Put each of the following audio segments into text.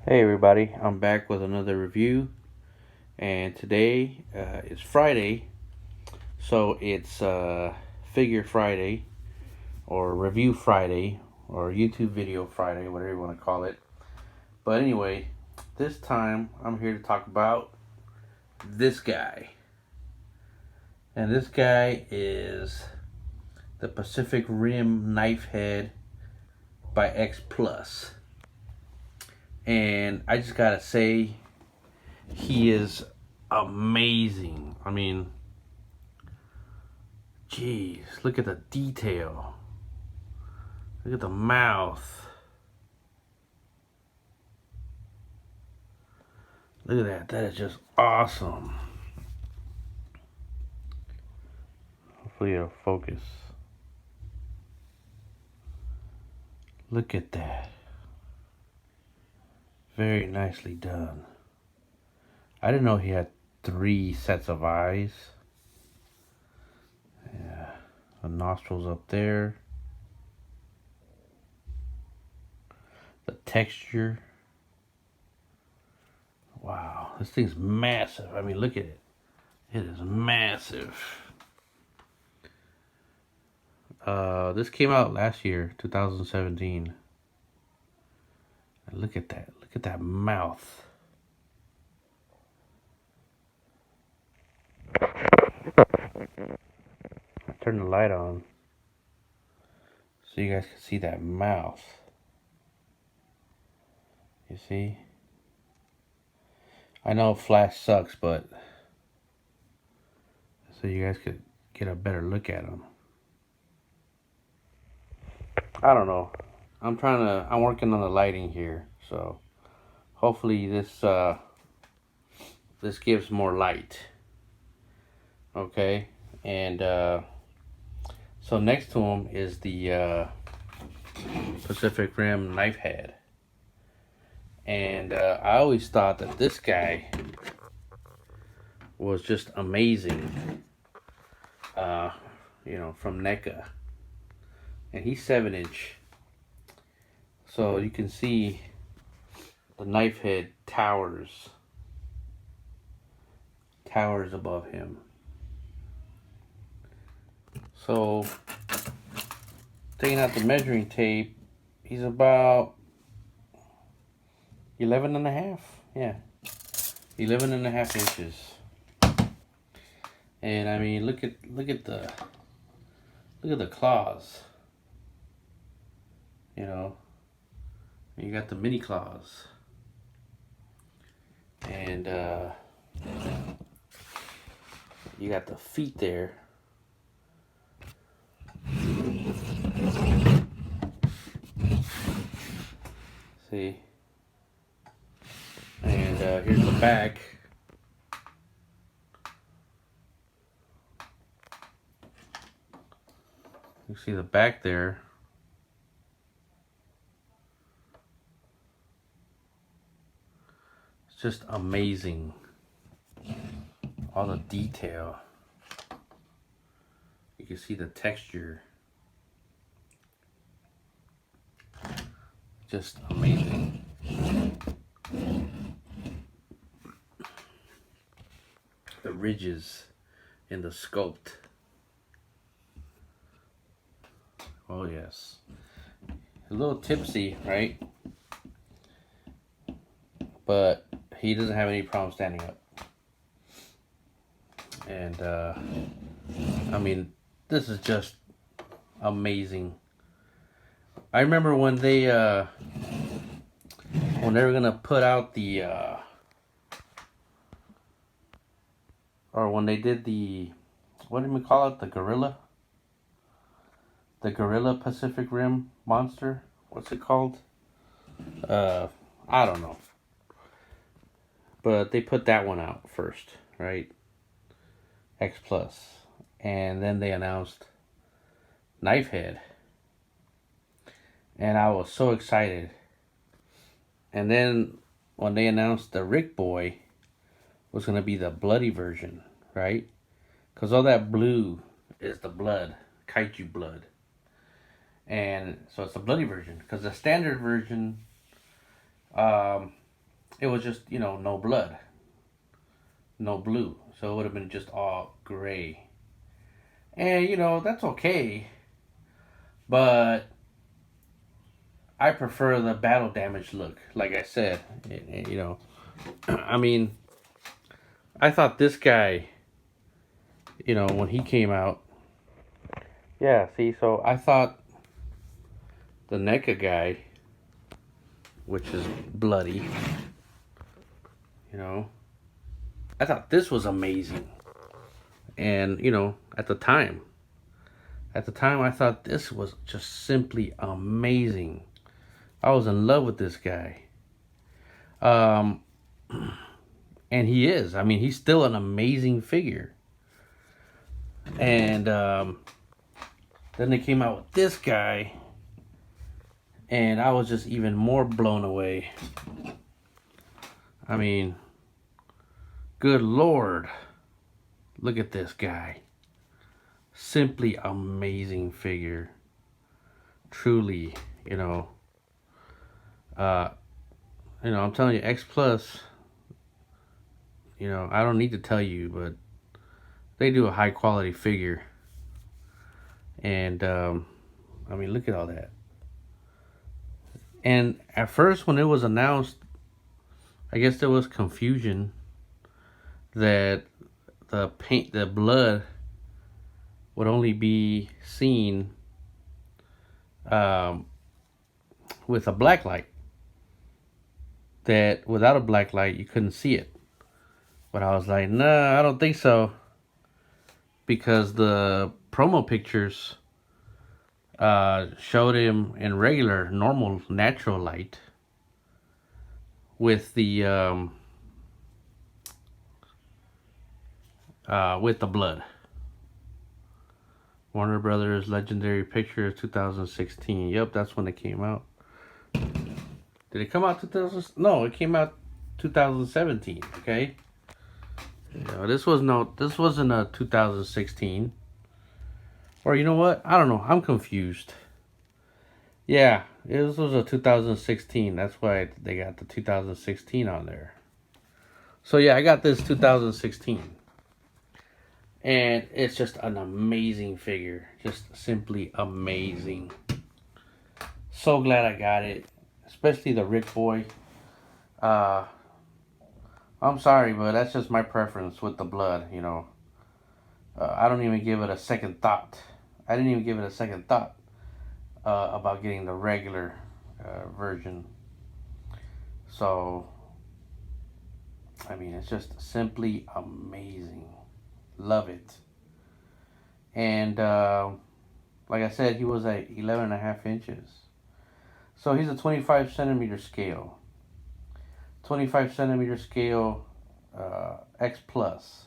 Hey everybody, I'm back with another review, and today is Friday, so it's Figure Friday, or Review Friday, or YouTube Video Friday, whatever you want to call it. But anyway, this time I'm here to talk about this guy. And this guy is the Pacific Rim Knifehead by X Plus. And I just gotta say, he is amazing. I mean, jeez, look at the detail. Look at the mouth. Look at that. That is just awesome. Hopefully it'll focus. Look at that. Very nicely done. I didn't know he had 3 sets of eyes. Yeah, the nostrils up there. The texture. Wow, this thing's massive. I mean, look at it. It is massive. This came out last year, 2017. And look at that. Look at that mouth. Turn the light on so you guys can see that mouth. You see? I know flash sucks, but so you guys could get a better look at him. I don't know. I'm working on the lighting here, so hopefully this gives more light. Okay? And so next to him is the Pacific Rim Knifehead. And I always thought that this guy was just amazing. From NECA. And he's 7-inch. So you can see the Knifehead towers above him. So taking out the measuring tape, he's about 11 and a half. Yeah, 11 and a half inches. And I mean, look at the claws. You know, you got the mini claws, and you got the feet there. See, and here's the back. You see the back there. It's just amazing. All the detail. You can see the texture. Just amazing. The ridges in the sculpt. Oh yes. A little tipsy, right? But he doesn't have any problem standing up. And I mean, this is just amazing. I remember when they were gonna put out the or when they did the, what did we call it, the gorilla Pacific Rim monster, what's it called? I don't know, but they put that one out first, right? X Plus, and then they announced Knifehead, and I was so excited. And then when they announced the Ricboy was going to be the bloody version, right? Because all that blue is the blood, kaiju blood. And so it's the bloody version. Because the standard version it was just, no blood, no blue. So it would have been just all gray. And, that's okay. But I prefer the battle damage look, like I said. I mean, I thought this guy, when he came out, yeah, see, so I thought the NECA guy, which is bloody, you know, I thought this was amazing. And, at the time, I thought this was just simply amazing. I was in love with this guy. Um, and he is. I mean, he's still an amazing figure. And then they came out with this guy, and I was just even more blown away. I mean, good Lord. Look at this guy. Simply amazing figure. Truly, I'm telling you, X Plus, I don't need to tell you, but they do a high quality figure. And, I mean, look at all that. And at first, when it was announced, I guess there was confusion that the blood would only be seen with a black light. That without a black light, you couldn't see it. But I was like, nah, I don't think so. Because the promo pictures showed him in regular, normal, natural light with the blood. Warner Brothers Legendary Picture 2016. Yep, that's when it came out. Did it come out 2000? No, it came out 2017. Okay. This wasn't a 2016. Or you know what? I don't know. I'm confused. Yeah, this was a 2016. That's why they got the 2016 on there. So yeah, I got this 2016. And it's just an amazing figure. Just simply amazing. So glad I got it. Especially the Ricboy. I'm sorry, but that's just my preference with the blood, I don't even give it a second thought. I didn't even give it a second thought about getting the regular version. So, I mean, it's just simply amazing. Love it. And like I said, he was at 11 and a half inches. So he's a 25 centimeter scale. 25 centimeter scale X plus.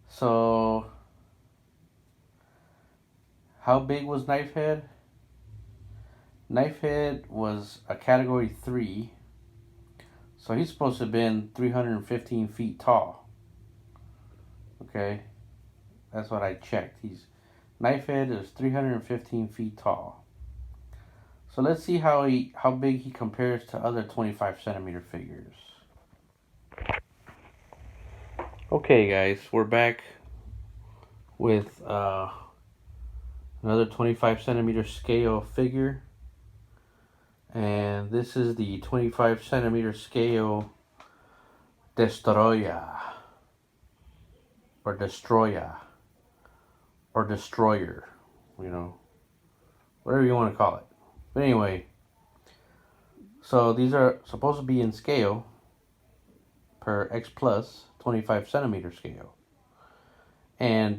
So how big was Knifehead? Knifehead was a category 3. So he's supposed to have been 315 feet tall. Okay. That's what I checked. Knifehead is 315 feet tall. So let's see how big he compares to other 25 centimeter figures. Okay, guys, we're back with another 25 centimeter scale figure, and this is the 25 centimeter scale Destroyer or Destroyer or Destroyer, whatever you want to call it. But anyway, so these are supposed to be in scale per X plus 25 centimeter scale. And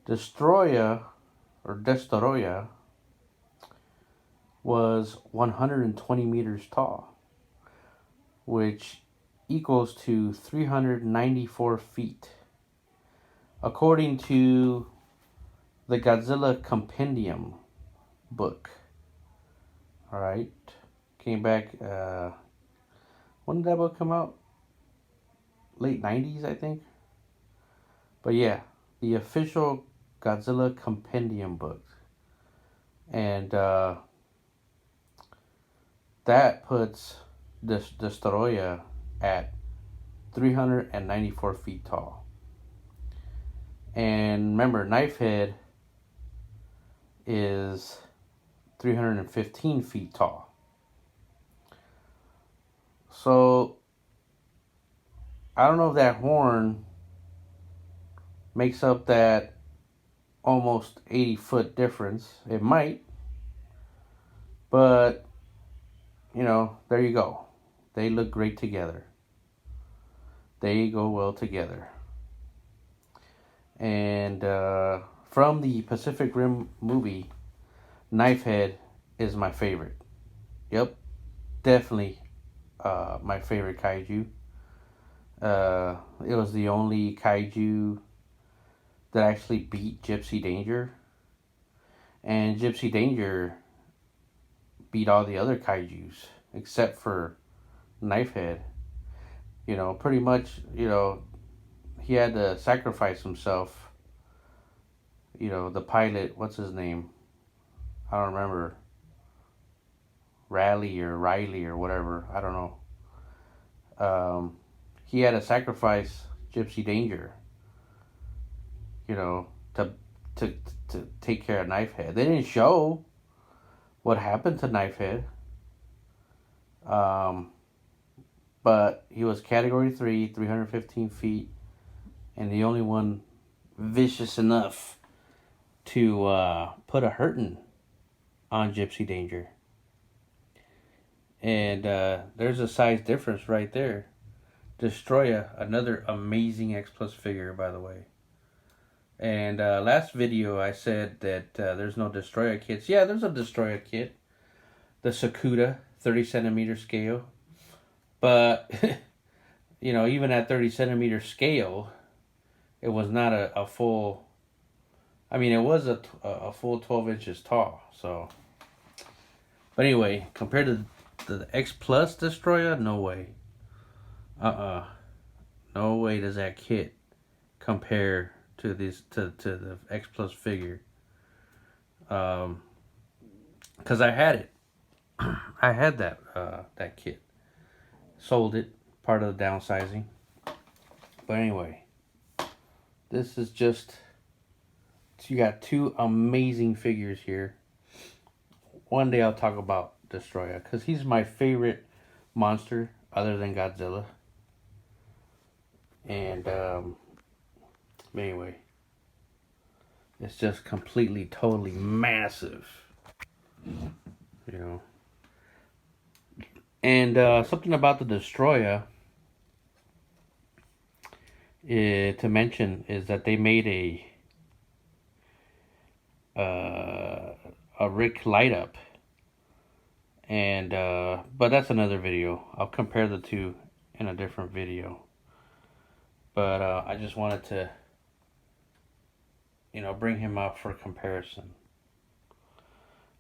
Destroyer or Destroyer was 120 meters tall, which equals to 394 feet. According to the Godzilla Compendium book. Alright. Came back, when did that book come out? Late 90s, I think. But yeah, the official Godzilla Compendium book. And that puts Destroya at 394 feet tall. And remember, Knifehead is 315 feet tall. So I don't know if that horn makes up that almost 80-foot difference. It might. But, there you go. They look great together. They go well together. And from the Pacific Rim movie, Knifehead is my favorite. Yep, definitely my favorite kaiju. It was the only kaiju that actually beat Gypsy Danger. And Gypsy Danger beat all the other kaijus except for Knifehead. Pretty much, he had to sacrifice himself. The pilot, what's his name? I don't remember. Riley or whatever. I don't know. He had to sacrifice Gypsy Danger, to take care of Knifehead. They didn't show what happened to Knifehead. But he was Category 3, 315 feet, and the only one vicious enough to put a hurting on Gypsy Danger. And there's a size difference right there. Destroya, another amazing X Plus figure, by the way. And last video I said that there's no Destroya kits. Yeah, there's a Destroya kit. The Sakuda, 30 centimeter scale. But, even at 30 centimeter scale, it was not a full... I mean, it was a full 12 inches tall, so... But anyway, compared to the X Plus Destroya, no way. No way does that kit compare to the X Plus figure. Because I had it. I had that kit. Sold it, part of the downsizing. But anyway, this is just... You got two amazing figures here. One day I'll talk about Destroya, because he's my favorite monster other than Godzilla. And anyway, it's just completely, totally massive. And something about the Destroya to mention is that they made a Rick light up. And but that's another video. I'll compare the two in a different video. But I just wanted to bring him up for comparison.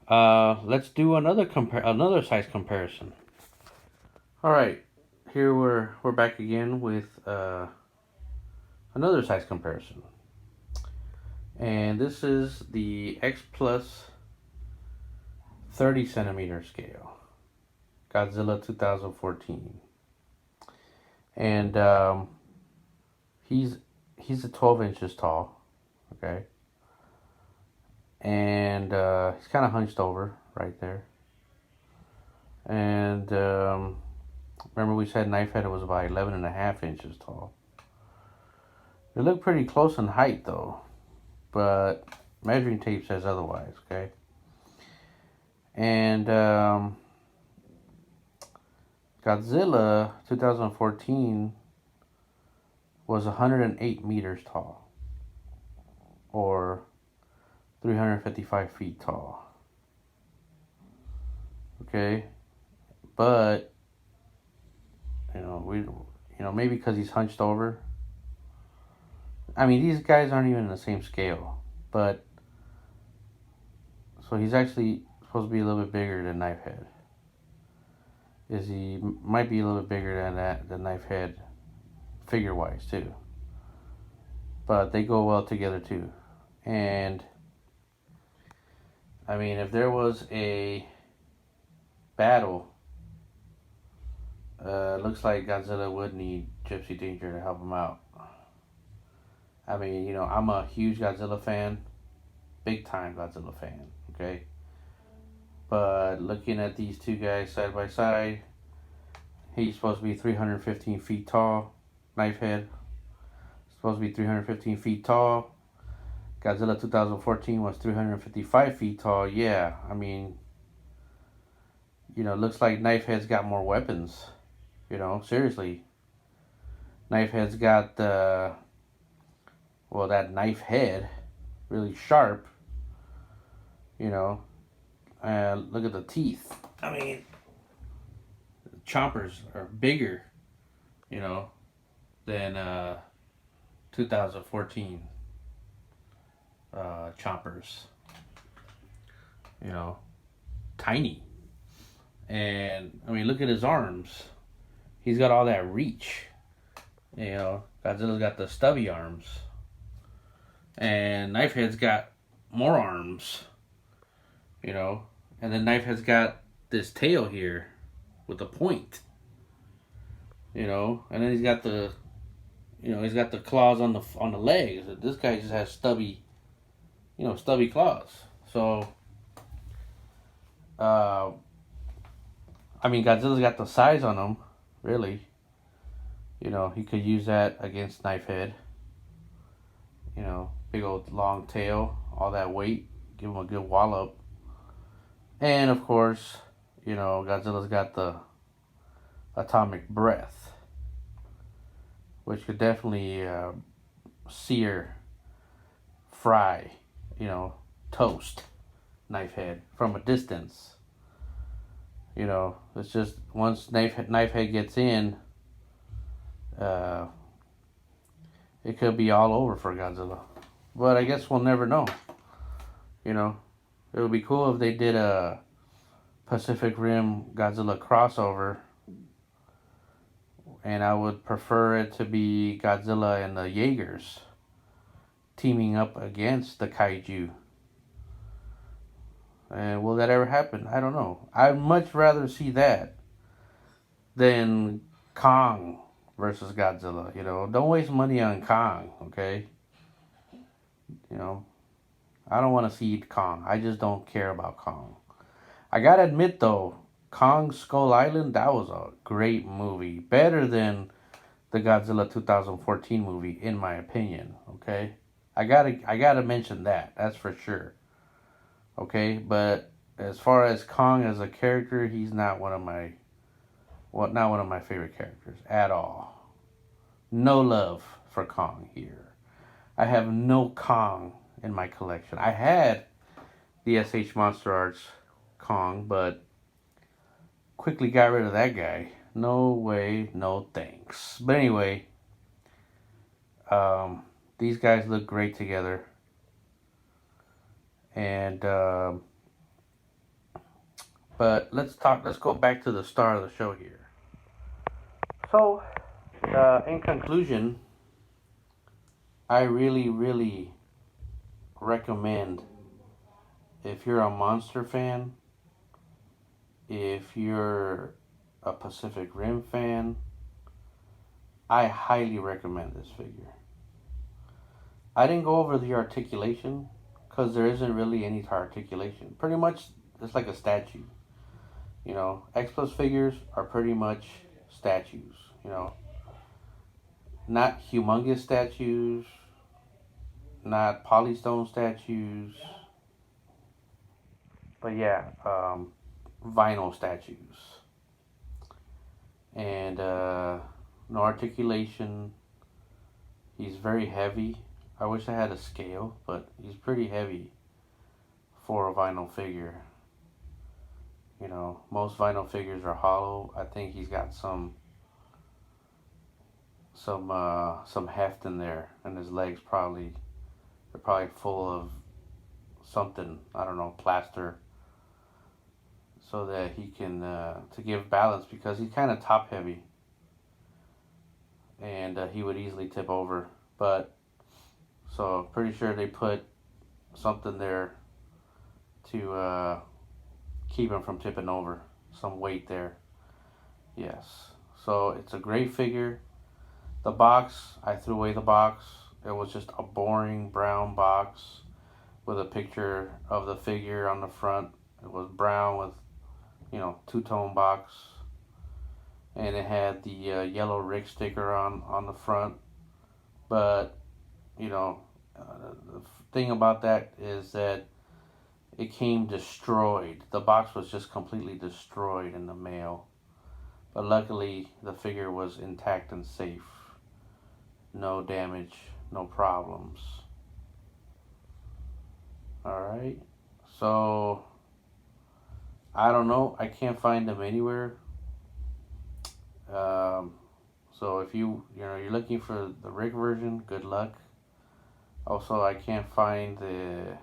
Let's do another size comparison. All right, here we're back again with another size comparison. And this is the X Plus 30 centimeter scale, Godzilla 2014. And he's 12 inches tall, okay? And he's kind of hunched over right there. And remember we said Knifehead was about 11.5 inches tall. They look pretty close in height though, but measuring tape says otherwise, okay? And Godzilla 2014 was 108 meters tall, or 355 feet tall. Okay, but maybe because he's hunched over. I mean, these guys aren't even in the same scale, but so he's actually supposed to be a little bit bigger than Knifehead. He might be a little bit bigger than the Knifehead figure-wise too. But they go well together too. And I mean, if there was a battle Looks like Godzilla would need Gypsy Danger to help him out. I mean, I'm a huge Godzilla fan, big time Godzilla fan. Okay, but looking at these two guys side by side, he's supposed to be 315 feet tall. Knifehead supposed to be 315 feet tall. Godzilla 2014 was 355 feet tall. Yeah, I mean, looks like Knifehead's got more weapons. Seriously. Knifehead's got that knife head, really sharp. And look at the teeth. I mean, the chompers are bigger, than 2014 chompers. Tiny. And I mean, look at his arms. He's got all that reach. Godzilla's got the stubby arms. And Knifehead's got more arms. And then Knifehead's got this tail here with a point. And then he's got the claws on the legs. This guy just has stubby claws. So I mean, Godzilla's got the size on him, really. He could use that against Knifehead. Big old long tail, all that weight, give him a good wallop. And of course, Godzilla's got the atomic breath, which could definitely sear, fry, toast Knifehead from a distance. It's just once Knifehead gets in, it could be all over for Godzilla. But I guess we'll never know. It would be cool if they did a Pacific Rim Godzilla crossover. And I would prefer it to be Godzilla and the Jaegers teaming up against the kaiju. And will that ever happen? I don't know. I'd much rather see that than Kong versus Godzilla. Don't waste money on Kong, okay? I don't want to see Kong. I just don't care about Kong. I gotta admit though, Kong Skull Island, that was a great movie. Better than the Godzilla 2014 movie, in my opinion, okay? I gotta mention that. That's for sure. Okay, but as far as Kong as a character, he's not one of my favorite characters at all. No love for Kong here. I have no Kong in my collection. I had the SH Monster Arts Kong, but quickly got rid of that guy. No way, no thanks. But anyway, these guys look great together. And but let's go back to the star of the show here. So, in conclusion, I really, really recommend, if you're a monster fan, if you're a Pacific Rim fan, I highly recommend this figure. I didn't go over the articulation because there isn't really any articulation. Pretty much, it's like a statue. X-Plus figures are pretty much statues. Not humongous statues, not polystone statues, but yeah, vinyl statues. And no articulation. He's very heavy. I wish I had a scale, but he's pretty heavy for a vinyl figure. Most vinyl figures are hollow. I think he's got some heft in there, and his legs they're probably full of something, I don't know, plaster, so that he can to give balance, because he's kind of top heavy, and he would easily tip over. But so pretty sure they put something there to keep him from tipping over, some weight there. Yes. So it's a great figure. The box, I threw away the box. It was just a boring brown box with a picture of the figure on the front. It was brown with, two-tone box. And it had the yellow Rick sticker on the front. But, the thing about that is that it came destroyed. The box was just completely destroyed in the mail. But luckily, the figure was intact and safe. No damage, no problems. Alright. So, I don't know. I can't find them anywhere. So if you're looking for the Rick version, good luck. Also, I can't find the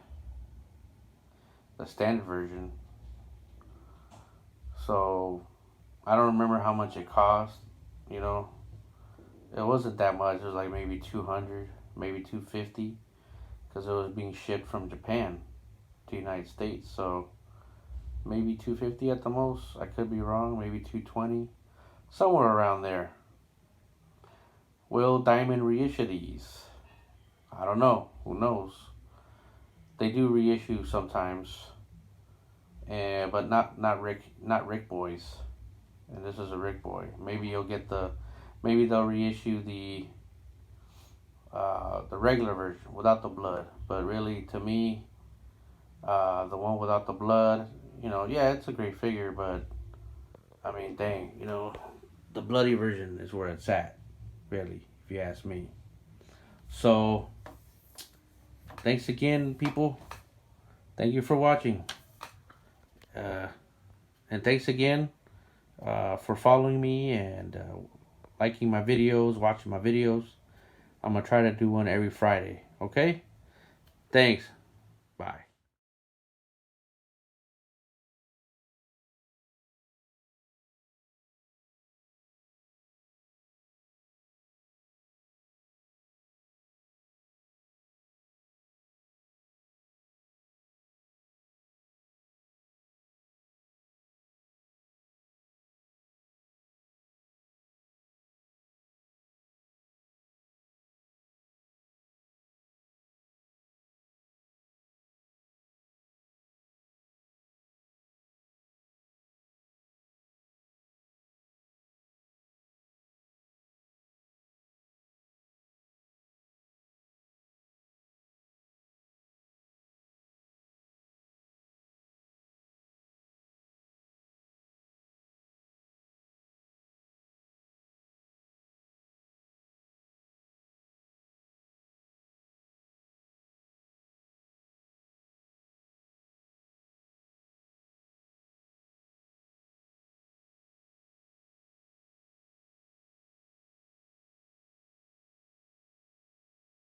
standard version. So I don't remember how much it cost. You know, it wasn't that much. It was like maybe 200, maybe 250, because it was being shipped from Japan to the United States. So maybe 250 at the most. I could be wrong. Maybe 220, somewhere around there. Will Diamond reissue these? I don't know. Who knows? They do reissue sometimes, but not Ricboys. And this is a Ricboy. Maybe you'll get maybe they'll reissue the regular version without the blood. But really, to me, the one without the blood, yeah, it's a great figure. But I mean, dang, the bloody version is where it's at, really, if you ask me. So, thanks again, people. Thank you for watching. And thanks again for following me and liking my videos, watching my videos. I'm going to try to do one every Friday. Okay? Thanks. Bye.